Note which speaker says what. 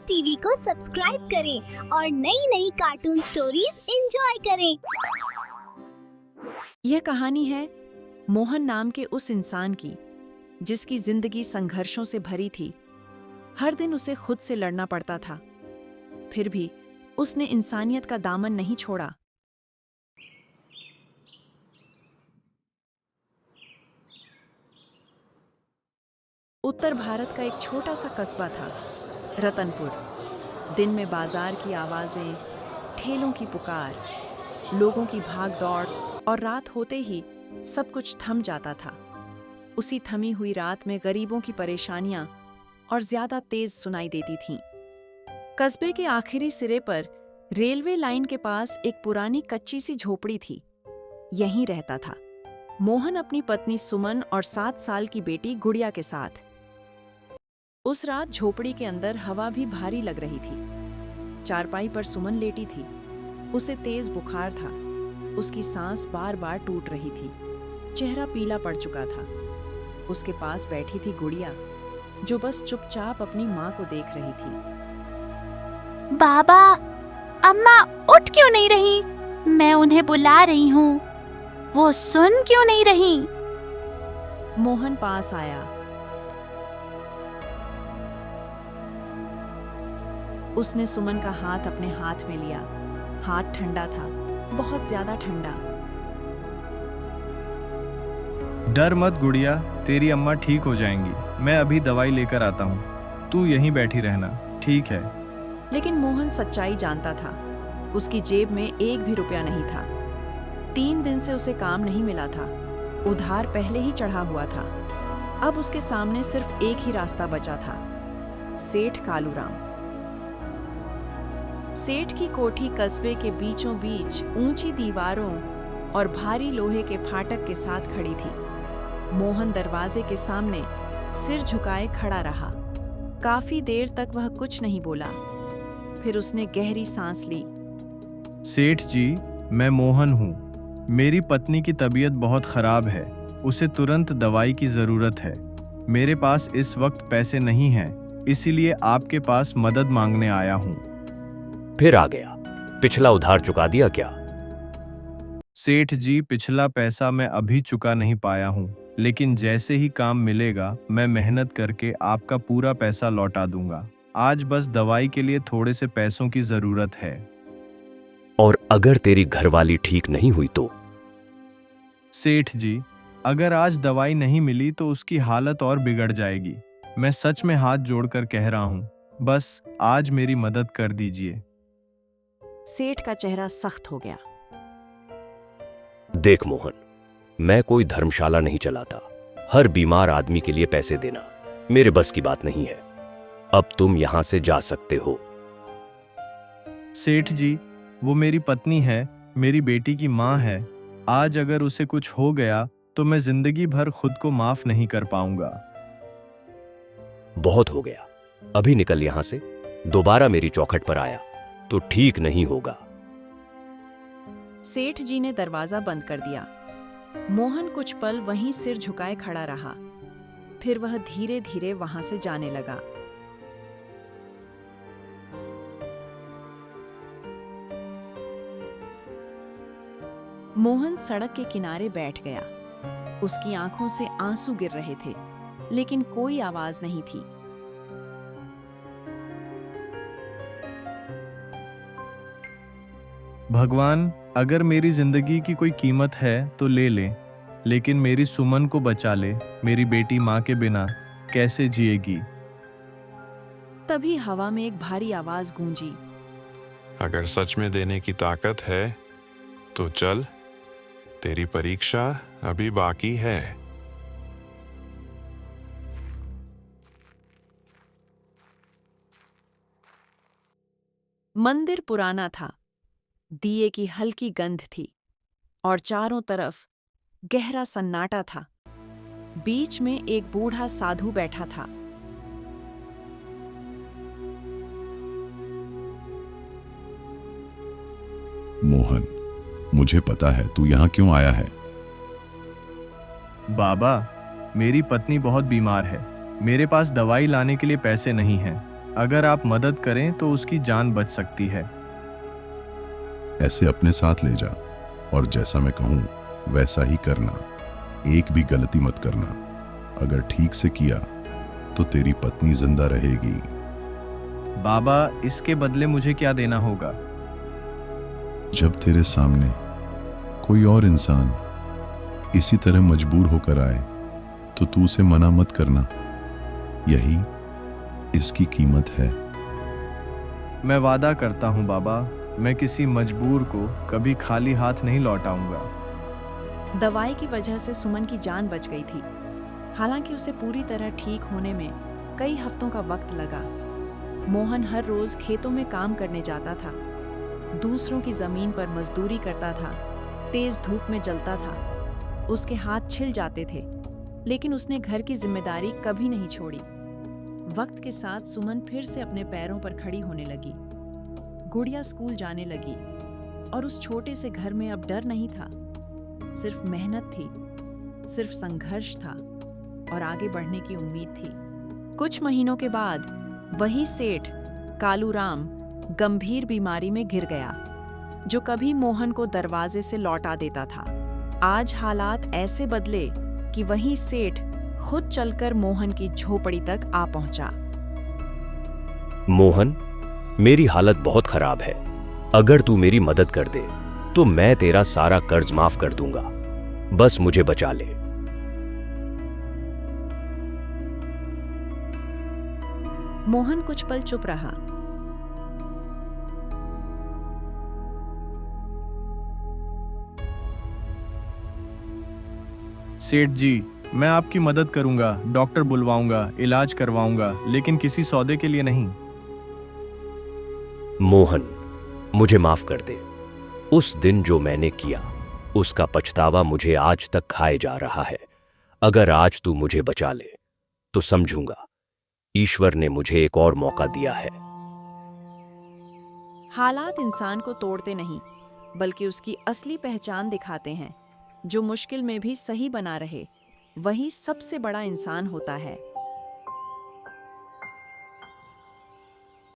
Speaker 1: TV को subscribe करें और नई नई कार्टून स्टोरीज एंजॉय करें।
Speaker 2: यह कहानी है मोहन नाम के उस इंसान की जिसकी जिंदगी संघर्षों से भरी थी। हर दिन उसे खुद से लड़ना पड़ता था, फिर भी उसने इंसानियत का दामन नहीं छोड़ा। उत्तर भारत का एक छोटा सा कस्बा था, रतनपुर। दिन में बाजार की आवाजें, ठेलों की पुकार, लोगों की भाग दौड़ और रात होते ही सब कुछ थम जाता था। उसी थमी हुई रात में गरीबों की परेशानियां और ज्यादा तेज सुनाई देती थीं। कस्बे के आखिरी सिरे पर रेलवे लाइन के पास एक पुरानी कच्ची सी झोपड़ी थी। यहीं रहता था मोहन अपनी पत्नी सुमन और 7 साल की बेटी गुड़िया के साथ। उस रात झोपड़ी के अंदर हवा भी भारी लग रही थी। चारपाई पर सुमन लेटी थी। उसे तेज बुखार था। उसकी सांस बार बार टूट रही थी। चेहरा पीला पड़ चुका था। उसके पास बैठी थी गुड़िया, जो बस चुपचाप अपनी माँ को देख रही थी।
Speaker 3: बाबा, अम्मा उठ क्यों नहीं रही? मैं उन्हें बुला रही हूँ, वो सुन क्यों नहीं रही?
Speaker 2: मोहन पास आया। उसने सुमन का हाथ अपने हाथ में लिया। हाथ ठंडा था, बहुत ज्यादा ठंडा।
Speaker 4: डर मत गुड़िया, तेरी अम्मा ठीक हो जाएंगी। मैं अभी दवाई लेकर आता हूँ, तू यहीं बैठी रहना, ठीक है?
Speaker 2: लेकिन मोहन सच्चाई जानता था। उसकी जेब में एक भी रुपया नहीं था। 3 दिन से उसे काम नहीं मिला था। उधार पहले ही चढ़ा हुआ था। अब उसके सामने सिर्फ एक ही रास्ता बचा था, सेठ कालूराम। सेठ की कोठी कस्बे के बीचों बीच ऊंची दीवारों और भारी लोहे के फाटक के साथ खड़ी थी। मोहन दरवाजे के सामने सिर झुकाए खड़ा रहा। काफी देर तक वह कुछ नहीं बोला। फिर उसने गहरी सांस ली।
Speaker 4: सेठ जी, मैं मोहन हूँ। मेरी पत्नी की तबीयत बहुत खराब है। उसे तुरंत दवाई की जरूरत है। मेरे पास इस वक्त पैसे नहीं हैं, इसीलिए आपके पास मदद मांगने आया हूँ।
Speaker 5: फिर आ गया। पिछला उधार चुका दिया क्या?
Speaker 4: सेठ जी, पिछला पैसा मैं अभी चुका नहीं पाया हूँ, लेकिन जैसे ही काम मिलेगा मैं मेहनत करके आपका पूरा पैसा लौटा दूंगा। आज बस दवाई के लिए थोड़े से पैसों की जरूरत है।
Speaker 5: और अगर तेरी घरवाली ठीक नहीं हुई तो?
Speaker 4: सेठ जी, अगर आज दवाई नहीं मिली तो उसकी हालत और बिगड़ जाएगी। मैं सच में हाथ जोड़कर कह रहा हूँ, बस आज मेरी मदद कर दीजिए।
Speaker 2: सेठ का चेहरा सख्त हो गया।
Speaker 5: देख मोहन, मैं कोई धर्मशाला नहीं चलाता। हर बीमार आदमी के लिए पैसे देना मेरे बस की बात नहीं है। अब तुम यहां से जा सकते हो।
Speaker 4: सेठ जी, वो मेरी पत्नी है, मेरी बेटी की माँ है। आज अगर उसे कुछ हो गया तो मैं जिंदगी भर खुद को माफ नहीं कर पाऊंगा।
Speaker 5: बहुत हो गया, अभी निकल यहां से। दोबारा मेरी चौखट पर आया तो ठीक नहीं होगा।
Speaker 2: सेठ जी ने दरवाजा बंद कर दिया। मोहन कुछ पल वहीं सिर झुकाए खड़ा रहा। फिर वह धीरे धीरे वहां से जाने लगा। मोहन सड़क के किनारे बैठ गया। उसकी आंखों से आंसू गिर रहे थे, लेकिन कोई आवाज नहीं थी।
Speaker 4: भगवान, अगर मेरी जिंदगी की कोई कीमत है तो ले ले, लेकिन मेरी सुमन को बचा ले। मेरी बेटी माँ के बिना कैसे जिएगी?
Speaker 2: तभी हवा में एक भारी आवाज गूंजी।
Speaker 6: अगर सच में देने की ताकत है तो चल, तेरी परीक्षा अभी बाकी है।
Speaker 2: मंदिर पुराना था। दिए की हल्की गंध थी और चारों तरफ गहरा सन्नाटा था। बीच में एक बूढ़ा साधु बैठा था।
Speaker 7: मोहन, मुझे पता है तू यहाँ क्यों आया है।
Speaker 4: बाबा, मेरी पत्नी बहुत बीमार है। मेरे पास दवाई लाने के लिए पैसे नहीं हैं। अगर आप मदद करें तो उसकी जान बच सकती है।
Speaker 7: ऐसे अपने साथ ले जा और जैसा मैं कहूँ वैसा ही करना। एक भी गलती मत करना। अगर ठीक से किया तो तेरी पत्नी जिंदा रहेगी।
Speaker 4: बाबा, इसके बदले मुझे क्या देना होगा?
Speaker 7: जब तेरे सामने कोई और इंसान इसी तरह मजबूर होकर आए तो तू उसे मना मत करना। यही इसकी कीमत है।
Speaker 4: मैं वादा करता हूँ बाबा, मैं किसी मजबूर को कभी खाली हाथ नहीं लौटाऊंगा।
Speaker 2: दवाई की वजह से सुमन की जान बच गई थी। हालांकि उसे पूरी तरह ठीक होने में कई हफ्तों का वक्त लगा। मोहन हर रोज खेतों में काम करने जाता था, दूसरों की जमीन पर मजदूरी करता था, तेज धूप में जलता था। उसके हाथ छिल जाते थे, लेकिन उसने घर की जिम्मेदारी कभी नहीं छोड़ी। वक्त के साथ सुमन फिर से अपने पैरों पर खड़ी होने लगी। गुड़िया स्कूल जाने लगी और उस छोटे से घर में अब डर नहीं था। सिर्फ मेहनत थी, सिर्फ संघर्ष था और आगे बढ़ने की उम्मीद थी। कुछ महीनों के बाद वही सेठ कालूराम गंभीर बीमारी में गिर गया, जो कभी मोहन को दरवाजे से लौटा देता था। आज हालात ऐसे बदले कि वही सेठ खुद चलकर मोहन की झोपड़ी तक आ पहुंचा।
Speaker 5: मोहन, मेरी हालत बहुत खराब है। अगर तू मेरी मदद कर दे तो मैं तेरा सारा कर्ज माफ कर दूंगा। बस मुझे बचा ले।
Speaker 2: मोहन कुछ पल चुप रहा।
Speaker 4: सेठ जी, मैं आपकी मदद करूंगा, डॉक्टर बुलवाऊंगा, इलाज करवाऊंगा, लेकिन किसी सौदे के लिए नहीं।
Speaker 5: मोहन, मुझे माफ कर दे। उस दिन जो मैंने किया उसका पछतावा मुझे आज तक खाए जा रहा है। अगर आज तू मुझे बचा ले तो समझूंगा ईश्वर ने मुझे एक और मौका दिया है।
Speaker 2: हालात इंसान को तोड़ते नहीं, बल्कि उसकी असली पहचान दिखाते हैं। जो मुश्किल में भी सही बना रहे, वही सबसे बड़ा इंसान होता है।